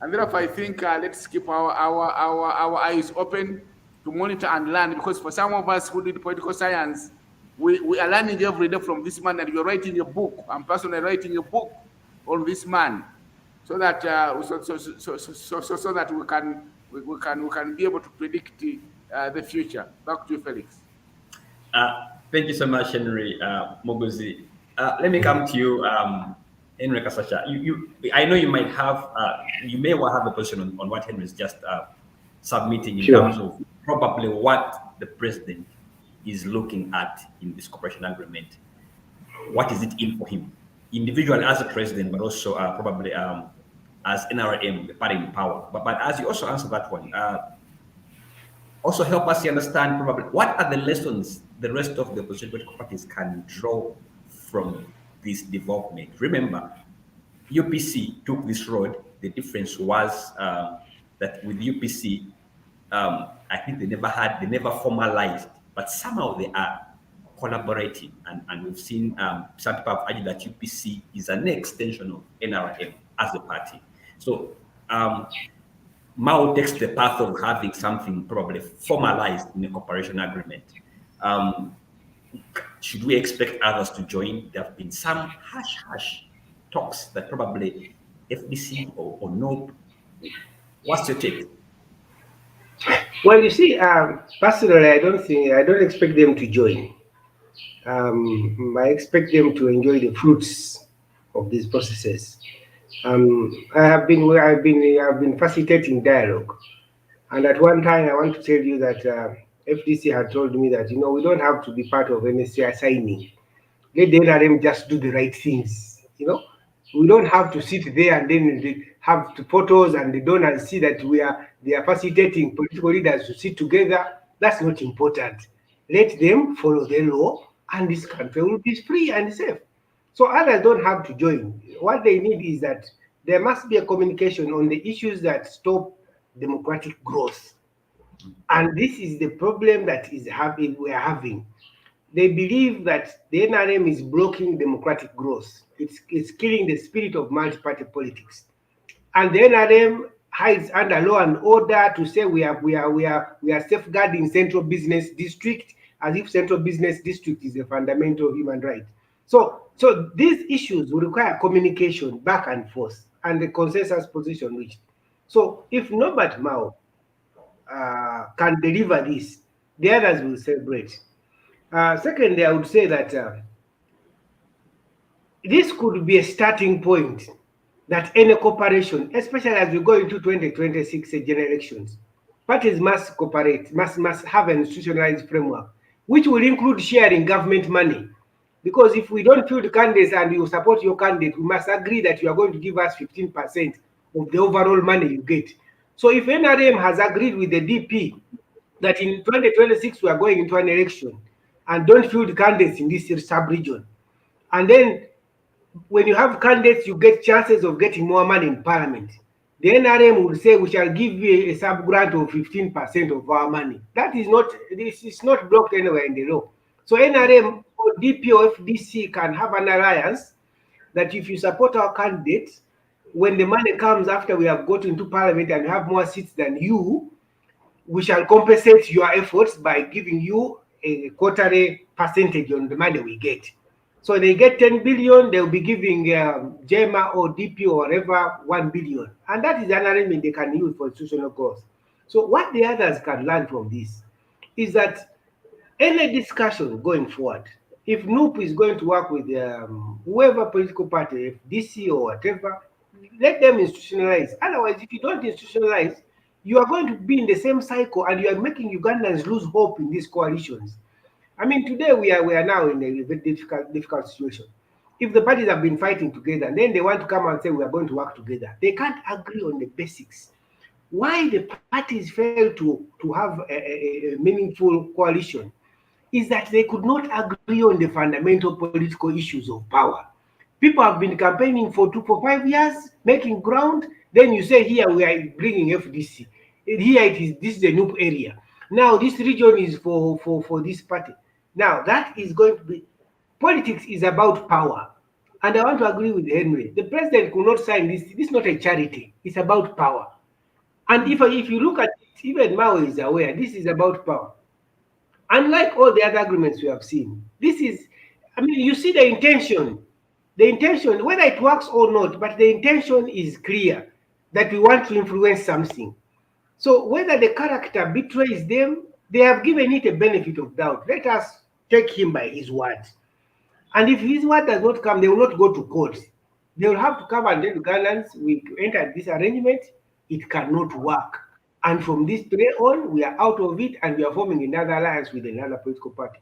And therefore, I think let's keep our eyes open to monitor and learn, because for some of us who did political science, we are learning every day from this man, and you're writing a book. I'm personally writing a book on this man, so that so that we can be able to predict the future. Back to you, Felix.
Thank you so much, Henry Moguzi. Let me come to you, Henry Kasacha. I know you might have, you may well have a position on what Henry is just submitting in terms of probably what the president is looking at in this cooperation agreement. What is it in for him, individually as a president, but also probably as NRM, the party in power. But as you also answer that one, also help us understand probably what are the lessons the rest of the opposition political parties can draw from this development. Remember, UPC took this road. The difference was that with UPC, I think they never formalized, but somehow they are collaborating. And we've seen some people have argued that UPC is an extension of NRM as a party. So Mao takes the path of having something probably formalized in a cooperation agreement. Should we expect others to join? There have been some hush talks that probably FDC or no. What's your take?
Well, you see, personally, I don't expect them to join. I expect them to enjoy the fruits of these processes. I've been facilitating dialogue, and at one time I want to tell you that FDC had told me that we don't have to be part of NSCI signing. Let the NRM just do the right things. We don't have to sit there and then have the photos and the donors see that they are facilitating political leaders to sit together. That's not important. Let them follow the law, and this country will be free and safe. So others don't have to join. What they need is that there must be a communication on the issues that stop democratic growth. And this is the problem that we are having. They believe that the NRM is blocking democratic growth. It's killing the spirit of multi-party politics. And the NRM hides under law and order to say we are safeguarding central business district, as if central business district is a fundamental human right. So these issues will require communication back and forth and the consensus position reached. So if Norbert Mao can deliver this, the others will celebrate. Secondly, I would say that this could be a starting point that any cooperation, especially as we go into 2026 general elections, parties must cooperate, must have an institutionalized framework, which will include sharing government money. Because if we don't field candidates and you support your candidate, we must agree that you are going to give us 15% of the overall money you get. So if NRM has agreed with the DP that in 2026 we are going into an election and don't field candidates in this sub-region, and then when you have candidates, you get chances of getting more money in parliament. The NRM will say we shall give you a sub-grant of 15% of our money. That is not, this is not blocked anywhere in the law. So NRM or DP or FDC can have an alliance that if you support our candidates, when the money comes after we have got into parliament and have more seats than you, we shall compensate your efforts by giving you a quarterly percentage on the money we get. So they get 10 billion, they'll be giving JEMA or DP or whatever 1 billion. And that is an arrangement they can use for institutional goals. So what the others can learn from this is that any discussion going forward, if NUP is going to work with whoever political party, FDC or whatever, let them institutionalize. Otherwise, if you don't institutionalize, you are going to be in the same cycle and you are making Ugandans lose hope in these coalitions. I mean, today we are now in a very difficult situation. If the parties have been fighting together, and then they want to come and say we are going to work together, they can't agree on the basics. Why the parties fail to have a meaningful coalition is that they could not agree on the fundamental political issues of power. People have been campaigning for 5 years, making ground. Then you say here we are bringing FDC. Here it is. This is a new area. Now this region is for this party. Now that is going to be, politics is about power. And I want to agree with Henry. The president could not sign this. This is not a charity. It's about power. And if you look at it, even Mao is aware, this is about power. Unlike all the other agreements we have seen, this is, I mean, you see the intention, whether it works or not, but the intention is clear that we want to influence something. So whether the character betrays them, they have given it a benefit of doubt. Let us take him by his word. And if his word does not come, they will not go to court. They will have to come and tell Ugandans, we entered this arrangement, it cannot work. And from this day on, we are out of it and we are forming another alliance with another political party.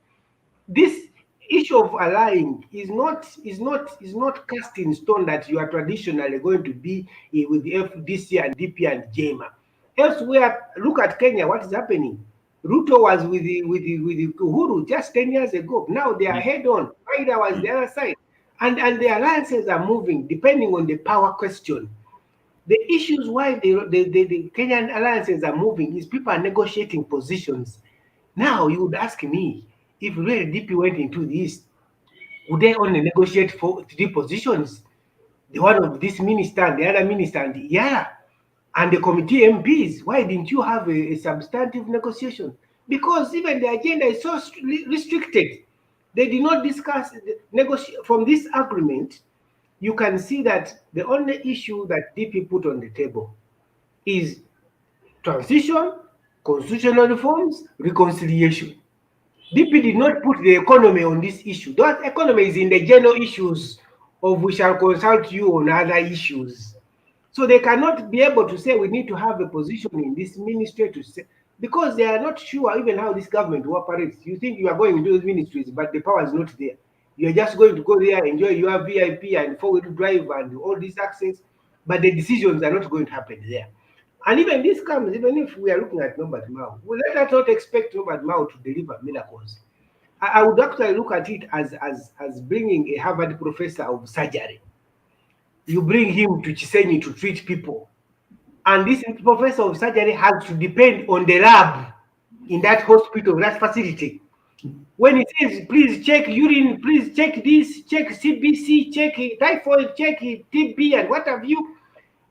This issue of allying is not cast in stone that you are traditionally going to be with the FDC and DP and JEMA. Elsewhere, look at Kenya, what is happening? Ruto was with the Uhuru just 10 years ago. Now they are head on. Raila was the other side. And the alliances are moving depending on the power question. The issues why the Kenyan alliances are moving is people are negotiating positions. Now you would ask me, if really DP went into this, would they only negotiate for 3 positions? The one of this minister and the other minister and and the committee MPs. Why didn't you have a substantive negotiation? Because even the agenda is so restricted. They did not discuss negotiate from this agreement. You can see that the only issue that DP put on the table is transition, constitutional reforms, reconciliation. DP did not put the economy on this issue. That economy is in the general issues of we shall consult you on other issues. So they cannot be able to say we need to have a position in this ministry to say, because they are not sure even how this government operates. You think you are going into those ministries, but the power is not there. You're just going to go there, enjoy your VIP and forward drive and all these access, but the decisions are not going to happen there. And even this comes, even if we are looking at Norbert Mao, well, let us not expect Norbert Mao to deliver miracles. I would actually look at it as bringing a Harvard professor of surgery. You bring him to Chisenyi to treat people. And this professor of surgery has to depend on the lab in that hospital, that facility. When he says, please check urine, please check this, check CBC, check typhoid, check TB, and what have you,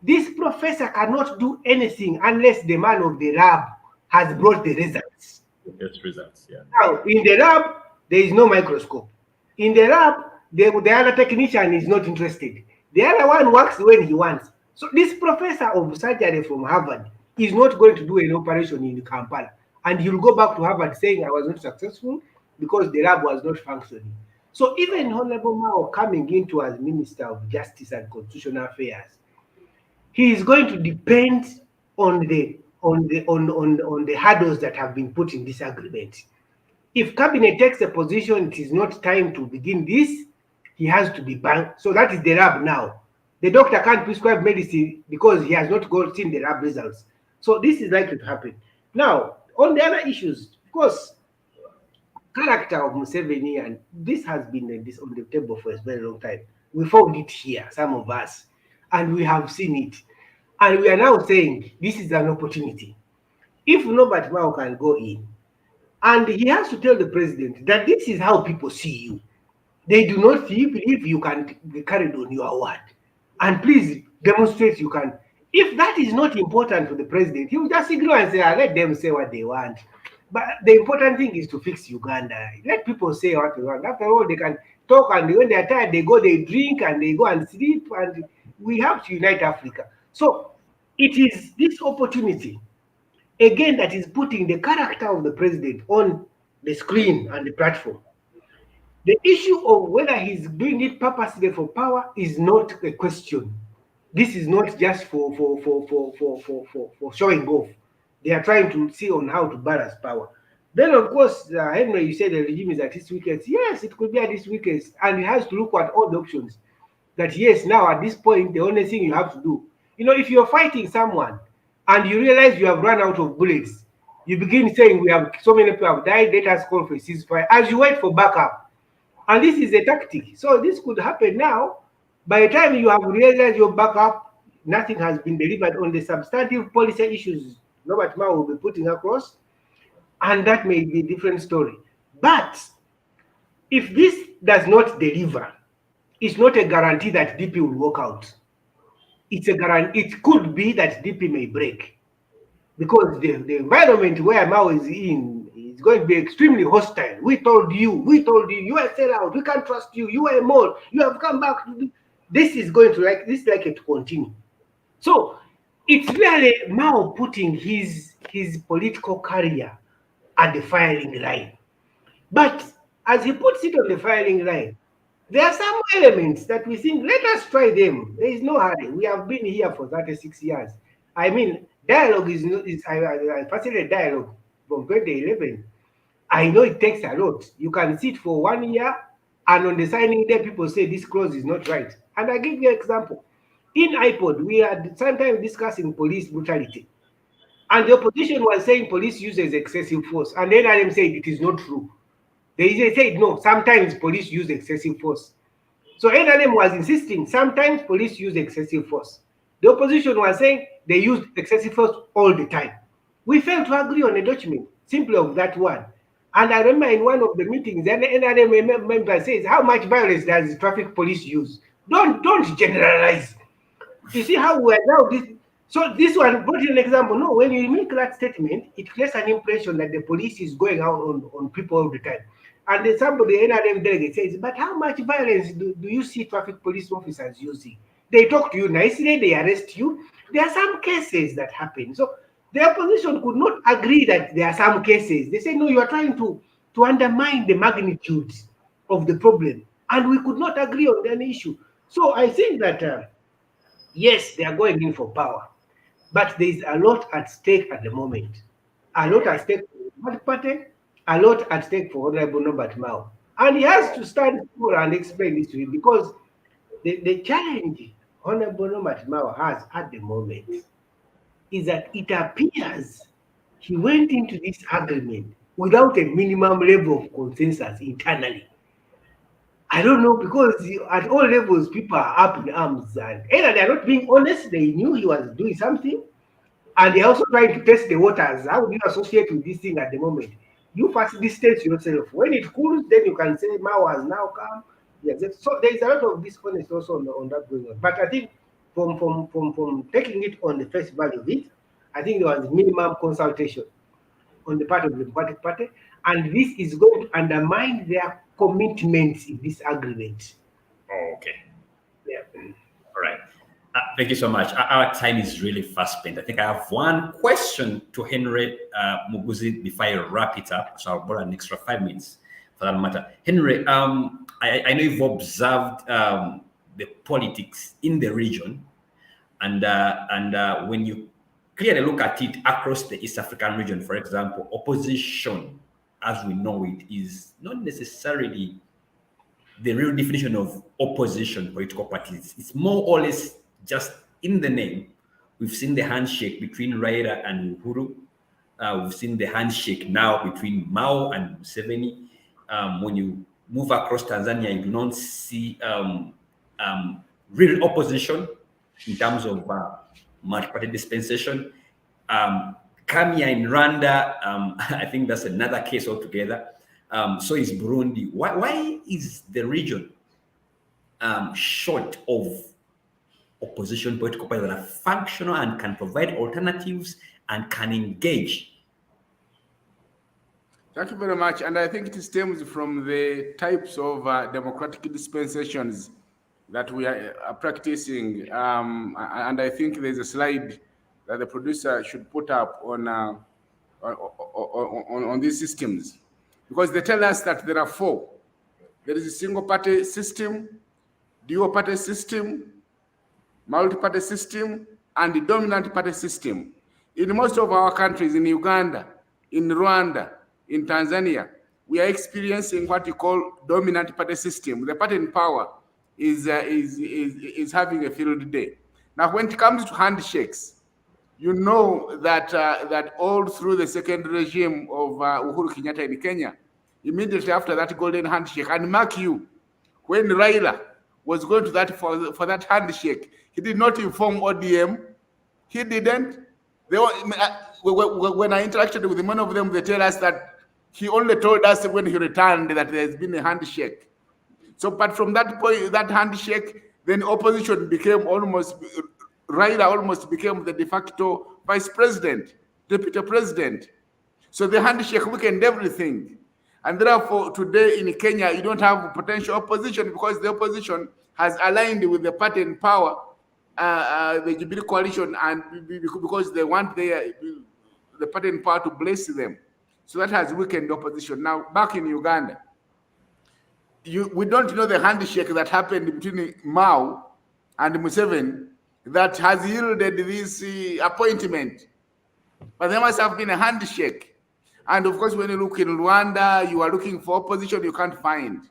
This professor cannot do anything unless the man of the lab has brought the results.
Best results, yeah.
Now, in the lab, there is no microscope. In the lab, the other technician is not interested. The other one works when he wants. So this professor of surgery from Harvard is not going to do an operation in Kampala. And he'll go back to Harvard saying, I was not successful because the lab was not functioning. So even Honorable Mao coming into as Minister of Justice and Constitutional Affairs, he is going to depend on the hurdles that have been put in this agreement. If cabinet takes a position, it is not time to begin this, he has to be banned. So that is the lab now. The doctor can't prescribe medicine because he has not seen the lab results. So this is likely to happen. Now, on the other issues, of course, character of Museveni, and this has been on the table for a very long time. We found it here, some of us, and we have seen it. And we are now saying this is an opportunity. If Norbert Mao can go in, and he has to tell the president that this is how people see you. They do not see if you can be carried on your word. And please demonstrate you can. If that is not important to the president, he will just ignore and say, let them say what they want. But the important thing is to fix Uganda. Let people say what they want. After all, they can talk, and when they are tired, they go, they drink, and they go and sleep, and we have to unite Africa. So it is this opportunity, again, that is putting the character of the president on the screen and the platform. The issue of whether he's doing it purposely for power is not a question. This is not just for showing off. They are trying to see on how to balance power. Then, of course, Henry, you said the regime is at its weakest. Yes, it could be at its weakest, and it has to look at all the options. That yes, now at this point, the only thing you have to do, if you're fighting someone and you realize you have run out of bullets, you begin saying we have so many people have died, let us call for a ceasefire as you wait for backup. And this is a tactic. So this could happen now. By the time you have realized your backup, nothing has been delivered on the substantive policy issues Robert Mao will be putting across, and that may be a different story. But if this does not deliver, it's not a guarantee that DP will walk out. It's a guarantee. It could be that DP may break, because the environment where Mao is in is going to be extremely hostile. We told you, you are a sellout, we can't trust you, you are a mole, you have come back. This is going to likely to continue. So it's really Mao putting his political career at the firing line. But as he puts it on the firing line, there are some elements that we think, let us try them. There is no hurry. We have been here for 36 years. I mean, dialogue I facilitated dialogue from 2011. I know it takes a lot. You can sit for 1 year, and on the signing day, people say this clause is not right. And I give you an example. In IPOD, we had sometimes discussing police brutality. And the opposition was saying police uses excessive force. And then NRM said it is not true. They said, no, sometimes police use excessive force. So NRM was insisting, sometimes police use excessive force. The opposition was saying they use excessive force all the time. We failed to agree on a document, simply of that one. And I remember in one of the meetings, an NRM member says, how much violence does the traffic police use? Don't generalize. You see how we are now this. So this one brought an example. No, when you make that statement, it creates an impression that the police is going out on people all the time. And then somebody, NRM delegate says, but how much violence do you see traffic police officers using? They talk to you nicely, they arrest you. There are some cases that happen. So the opposition could not agree that there are some cases. They say, no, you are trying to undermine the magnitude of the problem. And we could not agree on any issue. So I think that, yes, they are going in for power. But there is a lot at stake at the moment. A lot at stake for the party, a lot at stake for Honorable Norbert Mao. And he has to stand forward and explain this to him, because the challenge Honorable Norbert Mao has at the moment is that it appears he went into this agreement without a minimum level of consensus internally. I don't know, because at all levels, people are up in arms, and either they're not being honest, they knew he was doing something, and they're also trying to test the waters. How do you associate with this thing at the moment? You first distance yourself. When it cools, then you can say Mao has now come. Yes, so there is a lot of dishonesty also on that going on. But I think from taking it on the face value of it, I think there was minimum consultation on the part of the Democratic Party, and this is going to undermine their commitments in this agreement.
Okay.
Yeah.
All right. Thank you so much. Our time is really fast spent. I think I have one question to Henry Muguzi before I wrap it up. So I'll borrow an extra 5 minutes for that matter. Henry, I know you've observed the politics in the region, and when you clearly look at it across the East African region, for example, opposition, as we know it, is not necessarily the real definition of opposition political parties. It's more or less just in the name. We've seen the handshake between Raila and Uhuru. We've seen the handshake now between Mao and Museveni. When you move across Tanzania, you do not see real opposition in terms of multi-party dispensation. Kenya in Rwanda, I think that's another case altogether. So is Burundi. Why is the region short of opposition political parties that are functional and can provide alternatives and can engage?
Thank you very much. And I think it stems from the types of democratic dispensations that we are practicing. And I think there's a slide that the producer should put up on these systems, because they tell us that there are 4. There is a single party system, dual party system, multi-party system, and the dominant party system. In most of our countries, in Uganda, in Rwanda, in Tanzania, we are experiencing what you call dominant party system. The party in power is having a field day. Now, when it comes to handshakes, you know that that all through the second regime of Uhuru Kenyatta in Kenya, immediately after that golden handshake, and mark you, when Raila was going to that for that handshake, he did not inform ODM. He didn't. When I interacted with one of them, they tell us that he only told us when he returned that there's been a handshake. So, but from that point, that handshake, then opposition became Raila almost became the de facto vice president, deputy president. So the handshake weakened everything. And therefore, today in Kenya, you don't have potential opposition because the opposition has aligned with the party in power, the Jubilee coalition, and because they want the party in power to bless them. So that has weakened the opposition. Now, back in Uganda, we don't know the handshake that happened between Mao and Museveni that has yielded this appointment. But there must have been a handshake. And of course, when you look in Rwanda, you are looking for opposition, you can't find.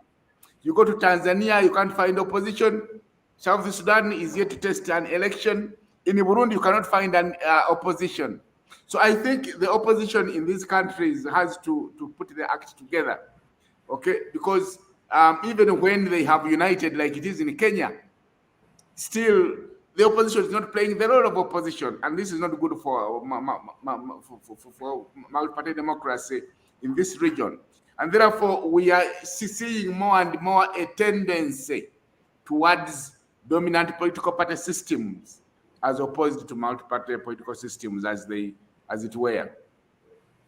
You go to Tanzania, you can't find opposition. South Sudan is yet to test an election. In Burundi, you cannot find an opposition. So I think the opposition in these countries has to put the act together, okay? Because even when they have united like it is in Kenya, still the opposition is not playing the role of opposition, and this is not good for multi-party democracy in this region. And therefore, we are seeing more and more a tendency towards dominant political party systems as opposed to multi-party political systems as it were.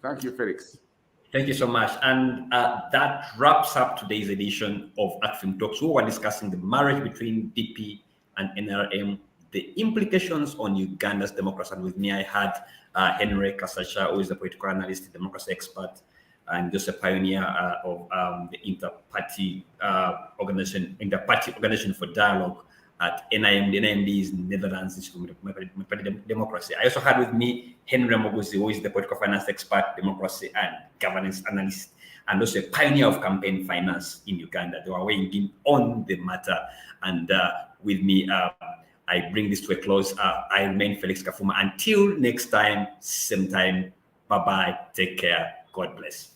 Thank you, Felix.
Thank you so much. And that wraps up today's edition of Acfim Talks. We were discussing the marriage between DP and NRM, the implications on Uganda's democracy. And with me, I had Henry Kasasha, who is a political analyst, democracy expert, and just a pioneer of the Inter-Party Organization for Dialogue at NIM. The NIMD is Netherlands Institute of Democracy. I also had with me Henry Muguzi, who is the political finance expert, democracy and governance analyst, and also a pioneer of campaign finance in Uganda. They were weighing in on the matter. And with me, I bring this to a close. I remain Felix Kafuma. Until next time, same time, bye-bye, take care, God bless.